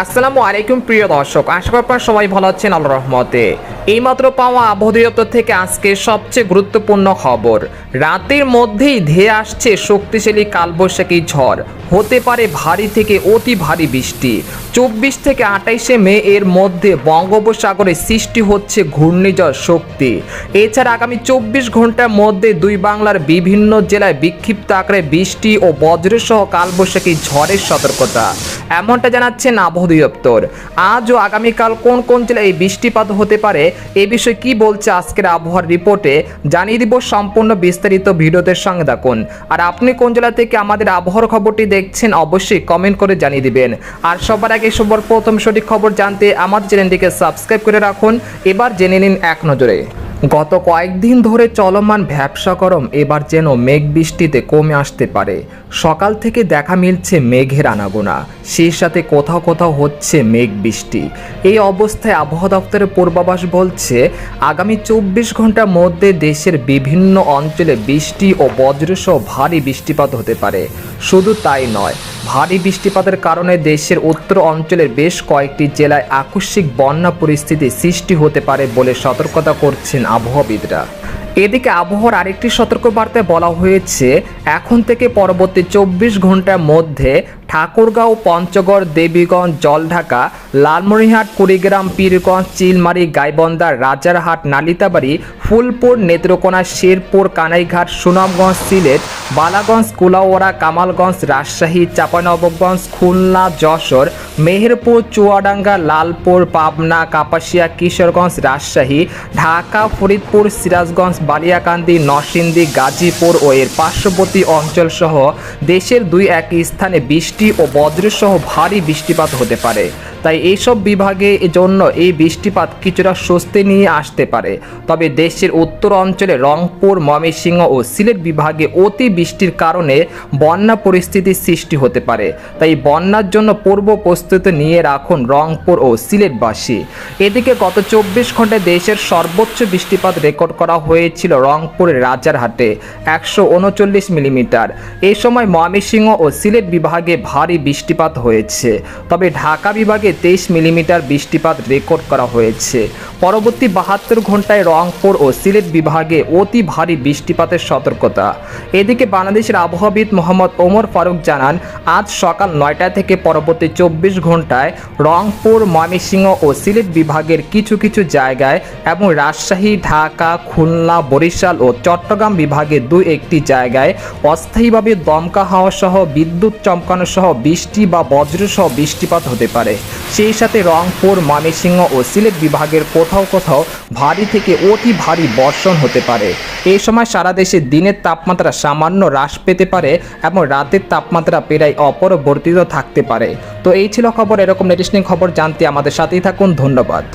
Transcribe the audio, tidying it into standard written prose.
আসসালামু আলাইকুম প্রিয় দর্শক, আশা করি আপনারা সবাই ভালো আছেন আল্লাহর রহমতে। এইমাত্র পাওয়া আবহাওয়া দপ্তর থেকে আজকে সবচেয়ে গুরুত্বপূর্ণ খবর, রাতের মধ্যেই ধেয়ে আসছে শক্তিশালী কালবৈশাখী ঝড়, হতে পারে ভারী থেকে অতি ভারী বৃষ্টি। 24 থেকে 28 মে এর মধ্যে বঙ্গোপসাগরে সৃষ্টি হচ্ছে ঘূর্ণিঝড় শক্তি। এছাড়া আগামী 24 ঘন্টার মধ্যে দুই বাংলার বিভিন্ন জেলায় বিক্ষিপ্ত আকারে বৃষ্টি ও বজ্রসহ কালবৈশাখী ঝড়ের সতর্কতা, এমনটা জানাচ্ছেন আবহাওয়া দপ্তর। আজ ও আগামীকাল কোন কোন জেলায় এই বৃষ্টিপাত হতে পারে এ বিষয়ে কি বলছে আজকের আবহাওয়ার রিপোর্টে জানিয়ে দিব। সম্পূর্ণ বিস্তারিত ভিডিওদের সঙ্গে থাকুন। আর আপনি কোন জেলা থেকে আমাদের আবহাওয়ার খবরটি দেখছেন অবশ্যই কমেন্ট করে জানিয়ে দিবেন। আর সবার আগে সবার প্রথম সঠিক খবর জানতে আমাদের চ্যানেলটিকে সাবস্ক্রাইব করে রাখুন। এবার জেনে নিন এক নজরে। গত কয়েকদিন ধরে চলমান ভ্যাপসা গরম এবার যেন মেঘ বৃষ্টিতে কমে আসতে পারে। সকাল থেকে দেখা মিলছে মেঘের আনাগোনা, সেই সাথে কোথাও কোথাও হচ্ছে মেঘ বৃষ্টি। এই অবস্থায় আবহাওয়া দপ্তরের পূর্বাভাস বলছে আগামী 24 ঘন্টার মধ্যে দেশের বিভিন্ন অঞ্চলে বৃষ্টি ও বজ্রসহ ভারী বৃষ্টিপাত হতে পারে। শুধু তাই নয়, ভারী বৃষ্টিপাতের কারণে দেশের উত্তর অঞ্চলের বেশ কয়েকটি জেলায় আকস্মিক বন্যা পরিস্থিতি সৃষ্টি হতে পারে বলে সতর্কতা করছেন আবহাওয়াবিদরা। এদিকে আবহাওয়ার আরেকটি সতর্কবার্তায় বলা হয়েছে এখন থেকে পরবর্তী 24 ঘন্টার মধ্যে ঠাকুরগাঁও, পঞ্চগড়, দেবীগঞ্জ, জলঢাকা, লালমনিরহাট, কুড়িগ্রাম, পীরগঞ্জ, চিলমারি, গাইবান্ধা, রাজারহাট, নালিতাবাড়ি, ফুলপুর, নেত্রকোনা, শেরপুর, কানাইঘাট, সুনামগঞ্জ, সিলেট, বালাগঞ্জ, কুলাউড়া, কামালগঞ্জ, রাজশাহী, চাঁপাইনবাবগঞ্জ, খুলনা, যশোর, মেহেরপুর, চুয়াডাঙ্গা, লালপুর, পাবনা, কাপাসিয়া, কিশোরগঞ্জ, রাজশাহী, ঢাকা, ফরিদপুর, সিরাজগঞ্জ, বালিয়াকান্দি, নরসিংদী, গাজীপুর ও এর পার্শ্ববর্তী অঞ্চলসহ দেশের 2-1 স্থানে বৃষ্টি ও বজ্রসহ ভারী বৃষ্টিপাত হতে পারে। তাই এইসব বিভাগে এজন্য এই বৃষ্টিপাত কিছুটা স্বস্তি নিয়ে আসতে পারে। তবে দেশের উত্তর অঞ্চলে রংপুর, ময়মনসিংহ ও সিলেট বিভাগে অতি বৃষ্টির কারণে বন্যা পরিস্থিতির সৃষ্টি হতে পারে। তাই বন্যার জন্য পূর্ব প্রস্তুতি নিয়ে রাখুন রংপুর ও সিলেটবাসী। এদিকে গত 24 ঘন্টায় দেশের সর্বোচ্চ বৃষ্টিপাত রেকর্ড করা হয়েছিল রংপুরের রাজারহাটে 139 মিলিমিটার। এই সময় ময়মনসিংহ ও সিলেট বিভাগে ভারী বৃষ্টিপাত হয়েছে। তবে ঢাকা বিভাগে 23 মিলিমিটার বৃষ্টিপাত রেকর্ড করা হয়েছে। পরবর্তী 72 ঘন্টায় রংপুর ও সিলেট বিভাগে অতি ভারী বৃষ্টিপাতের সতর্কতা। এদিকে বাংলাদেশের আবহাওয়াবিদ মোহাম্মদ ওমর ফারুক জানান আজ সকাল 9টা থেকে পরবর্তী 24 ঘন্টায় রংপুর, ময়মনসিংহ ও সিলেট বিভাগের কিছু কিছু জায়গায় এবং রাজশাহী, ঢাকা, খুলনা, বরিশাল ও চট্টগ্রাম বিভাগের 2-1টি জায়গায় অস্থায়ীভাবে দমকা হাওয়া সহ বিদ্যুৎ চমকানো সহ বৃষ্টি বা বজ্রসহ বৃষ্টিপাত হতে পারে। সেই সাথে রংপুর, ময়মনসিংহ ও সিলেট বিভাগের কোথাও কোথাও ভারী থেকে অতি ভারী বর্ষণ হতে পারে। এই সময় সারা দেশে দিনের তাপমাত্রা সামান্য হ্রাস পেতে পারে এবং রাতের তাপমাত্রা প্রায় অপরিবর্তিত থাকতে পারে। তো এই ছিল খবর। এরকম লেটেস্ট খবর জানতে আমাদের সাথেই থাকুন। ধন্যবাদ।